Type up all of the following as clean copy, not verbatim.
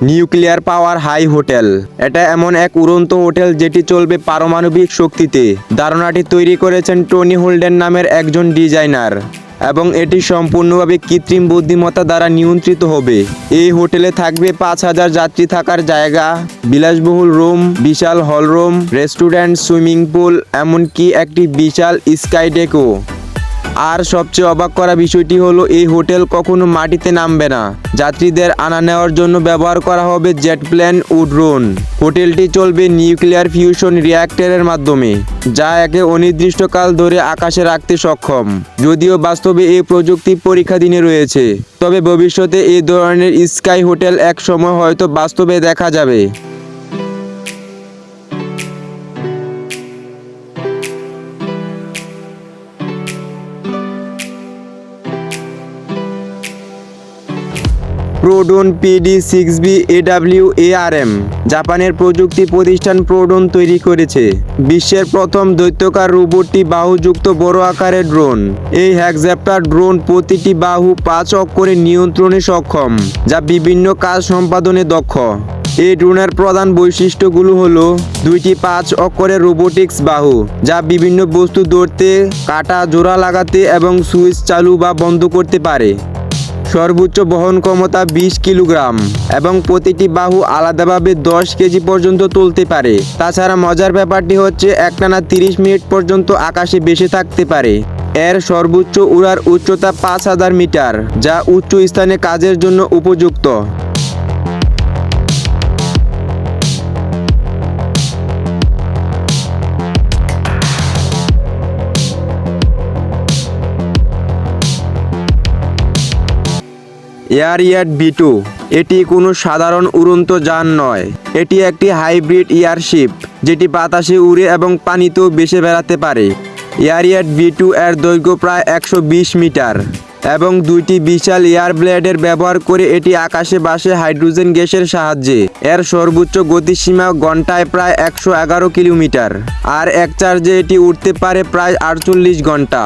Nuclear power high hotel. এটা এমন এক উড়ন্ত হোটেল যেটি চলবে পারমাণবিক শক্তিতে। ধারণাটি তৈরি করেছেন টনি হোল্ডেন নামের একজন ডিজাইনার এবং এটি সম্পূর্ণভাবে কৃত্রিম বুদ্ধিমত্তা দ্বারা নিয়ন্ত্রিত হবে। এই হোটেলে থাকবে 5000 যাত্রী থাকার জায়গা, বিলাসবহুল রুম, বিশাল hall room, restaurant, swimming pool, এমনকি একটি বিশাল স্কাই ডেকও। আর সবচেয়ে অবাক করা বিষয়টি হলো এই হোটেল কখনো মাটিতে নামবে না। যাত্রীদের আনা নেওয়ার জন্য ব্যবহার করা হবে জেট প্লেন ও ড্রোন। হোটেলটি চলবে নিউক্লিয়ার ফিউশন রিঅ্যাক্টরের মাধ্যমে, যা একে অনির্দিষ্টকাল ধরে আকাশে রাখতে সক্ষম। যদিও বাস্তবে এই প্রযুক্তি পরীক্ষাধীনে রয়েছে, তবে ভবিষ্যতে এই ধরনের স্কাই হোটেল এক সময় হয়তো বাস্তবে দেখা যাবে। প্রোডন PD-6B AWARM জাপানের প্রযুক্তি প্রতিষ্ঠান প্রোডন তৈরি করেছে বিশ্বের প্রথম দৈত্যাকার রোবটটি বাহুযুক্ত বড় আকারের ড্রোন। এই হেক্সাপ্টার ড্রোন প্রতিটি বাহু 5 অক্ষরে নিয়ন্ত্রণে সক্ষম, যা বিভিন্ন কাজ সম্পাদনে দক্ষ। এই ড্রোনের প্রধান বৈশিষ্ট্যগুলো হলো 2টি 5 অক্ষরের রোবোটিক্স বাহু, যা বিভিন্ন বস্তু ধরতে, কাটা, জোড়া লাগাতে এবং সুইচ চালু বা বন্ধ করতে পারে। সর্বোচ্চ বহন ক্ষমতা 20 কিলোগ্রাম এবং প্রতিটি বাহু আলাদাভাবে 10 কেজি পর্যন্ত তুলতে পারে। তাছাড়া মজার ব্যাপারটি হচ্ছে একটানা 30 মিনিট পর্যন্ত আকাশে ভেসে থাকতে পারে। এর সর্বোচ্চ উড়ার উচ্চতা 5000 মিটার, যা উচ্চ স্থানে কাজের জন্য উপযুক্ত। এয়ারিয়াট B2 এটি কোনো সাধারণ উড়ন্ত যান নয়। এটি একটি হাইব্রিড এয়ারশিপ যেটি বাতাসে উড়ে এবং পানিতেও ভেসে বেড়াতে পারে। এয়ারিয়াট B2 এর দৈর্ঘ্য প্রায় 120 মিটার এবং 2টি বিশাল এয়ার ব্লেডের ব্যবহার করে এটি আকাশে ভাসে হাইড্রোজেন গ্যাসের সাহায্যে। এর সর্বোচ্চ গতিসীমা ঘন্টায় প্রায় 111 কিলোমিটার, আর এক চার্জে এটি উঠতে পারে প্রায় 48 ঘন্টা।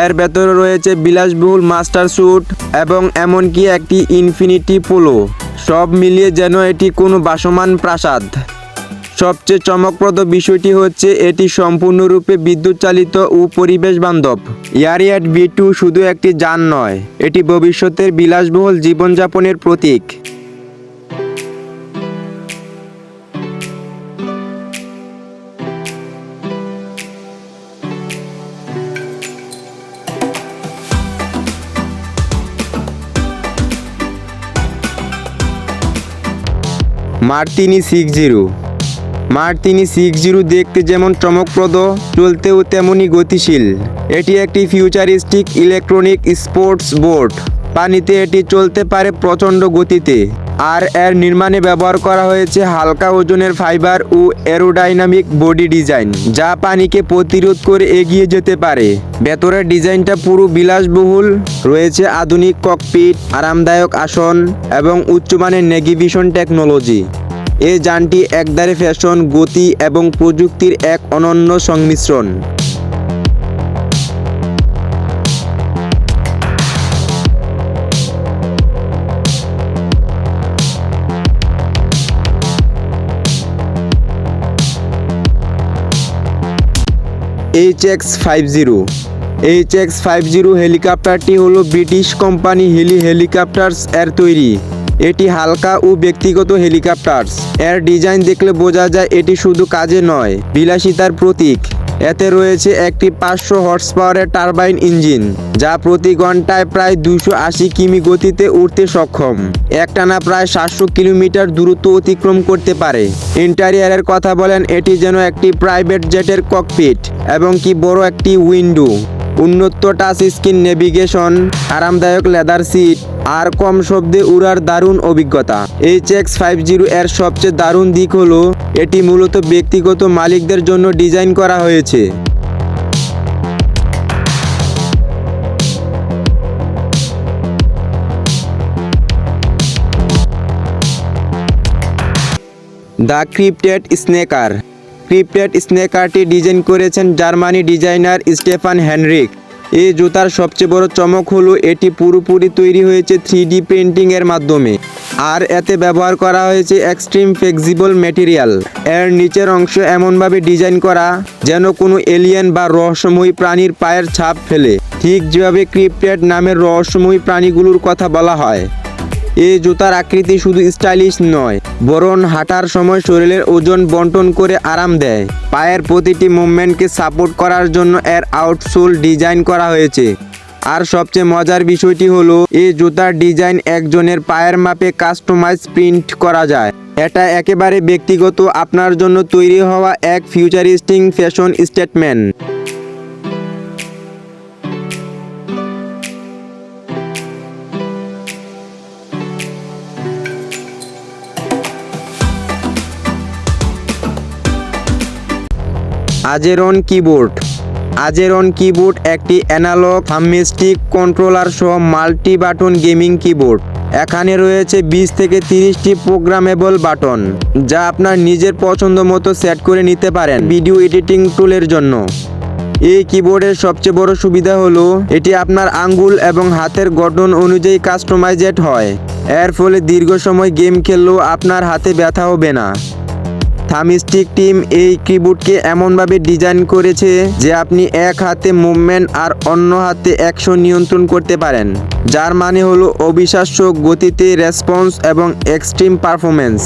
এর ভেতরে রয়েছে বিলাসবহুল মাস্টার স্যুট এবং এমনকি একটি ইনফিনিটি পোলো। সব মিলিয়ে যেন এটি কোনো ভাসমান প্রাসাদ। সবচেয়ে চমকপ্রদ বিষয়টি হচ্ছে এটি সম্পূর্ণরূপে বিদ্যুৎ চালিত ও পরিবেশ বান্ধব। এয়ারিয়াট B2 শুধু একটি যান নয়, এটি ভবিষ্যতের বিলাসবহুল জীবনযাপনের প্রতীক। মার্তিনি 60 মার্তিনি 60 দেখতে যেমন চমকপ্রদ, চলতেও তেমনই গতিশীল। এটি একটি ফিউচারিস্টিক ইলেকট্রনিক স্পোর্টস বোট। পানিতে এটি চলতে পারে প্রচণ্ড গতিতে, আর এর নির্মাণে ব্যবহার করা হয়েছে হালকা ওজনের ফাইবার ও এরোডাইনামিক বডি ডিজাইন, যা পানিকে প্রতিরোধ করে এগিয়ে যেতে পারে। ভেতরের ডিজাইনটা পুরো বিলাসবহুল, রয়েছে আধুনিক ককপিট, আরামদায়ক আসন এবং উচ্চমানের নেভিগেশন টেকনোলজি। এই যানটি একধারে ফ্যাশন, গতি এবং প্রযুক্তির এক অনন্য সংমিশ্রণ। HX50 হেলিকপ্টারটি হলো ব্রিটিশ কোম্পানি হিলি হেলিকপ্টার্স এর তৈরি। এটি হালকা ও ব্যক্তিগত হেলিকপ্টার্স। এর ডিজাইন দেখলে বোঝা যায় এটি শুধু কাজে নয়, বিলাসিতার প্রতীক। এতে রয়েছে একটি 500 হর্স পাওয়ারের টারবাইন ইঞ্জিন, যা প্রতি ঘন্টায় প্রায় 280 কিমি গতিতে উড়তে সক্ষম। একটানা প্রায় 700 কিলোমিটার দূরত্ব অতিক্রম করতে পারে। ইন্টেরিয়রের কথা বলেন, এটি যেন একটি প্রাইভেট জেটের ককপিট এবং কি বড় একটি উইন্ডো। উন্নত টাচ স্ক্রিন নেভিগেশন, আরামদায়ক লেদার সিট আর কম শব্দে উড়ার দারুণ অভিজ্ঞতা। HX50 এর সবচেয়ে দারুণ দিক হলো এটি মূলত ব্যক্তিগত মালিকদের জন্য ডিজাইন করা হয়েছে। দ্য ক্রিপ্টেড স্নেকার স্নেকারটি ডিজাইন করেছেন জার্মানি ডিজাইনার স্টেফান হেনরিক। এই জুতার সবচেয়ে বড় চমক হলো এটি পুরোপুরি তৈরি হয়েছে 3D প্রিন্টিং এর মাধ্যমে। আর এতে ব্যবহার করা হয়েছে এক্সট্রিম ফ্লেক্সিবল ম্যাটেরিয়াল। এর নিচের অংশ এমনভাবে ডিজাইন করা যেন কোনো এলিয়েন বা রহস্যময়ী প্রাণীর পায়ের ছাপ ফেলে, ঠিক যেভাবে ক্রিপ্টেড নামের রহস্যময়ী প্রাণীগুলোর কথা বলা হয়। এই জুতার আকৃতি শুধু স্টাইলিশ নয়, বরং হাঁটার সময় শরীরের ওজন বন্টন করে আরাম দেয়। পায়ের প্রতিটি মুভমেন্টকে সাপোর্ট করার জন্য এর আউটসোল ডিজাইন করা হয়েছে। আর সবচেয়ে মজার বিষয়টি হলো এই জুতার ডিজাইন একজনের পায়ের মাপে কাস্টমাইজ প্রিন্ট করা যায়। এটা একেবারে ব্যক্তিগত, আপনার জন্য তৈরি হওয়া এক futuristic fashion statement. Azeron keyboard. Azeron keyboard একটি অ্যানালগ থাম্বস্টিক কন্ট্রোলার সহ মাল্টি বাটন গেমিং কিবোর্ড। এখানে রয়েছে 20 থেকে 30টি প্রোগ্রামেবল বাটন, যা আপনার নিজের পছন্দ মতো সেট করে নিতে পারেন ভিডিও এডিটিং টুলের জন্য। এই কিবোর্ডের সবচেয়ে বড় সুবিধা হলো এটি আপনার আঙ্গুল এবং হাতের গঠন অনুযায়ী কাস্টমাইজড হয়। এর ফলে দীর্ঘ সময় গেম খেললেও আপনার হাতে ব্যথা হবে না। থাম্বস্টিক টিম এই কিবোর্ডকে এমনভাবে ডিজাইন করেছে যে আপনি এক হাতে মুভমেন্ট আর অন্য হাতে অ্যাকশন নিয়ন্ত্রণ করতে পারেন, যার মানে হলো অবিশ্বাস্য গতিতে রেসপন্স এবং এক্সট্রিম পারফরমেন্স।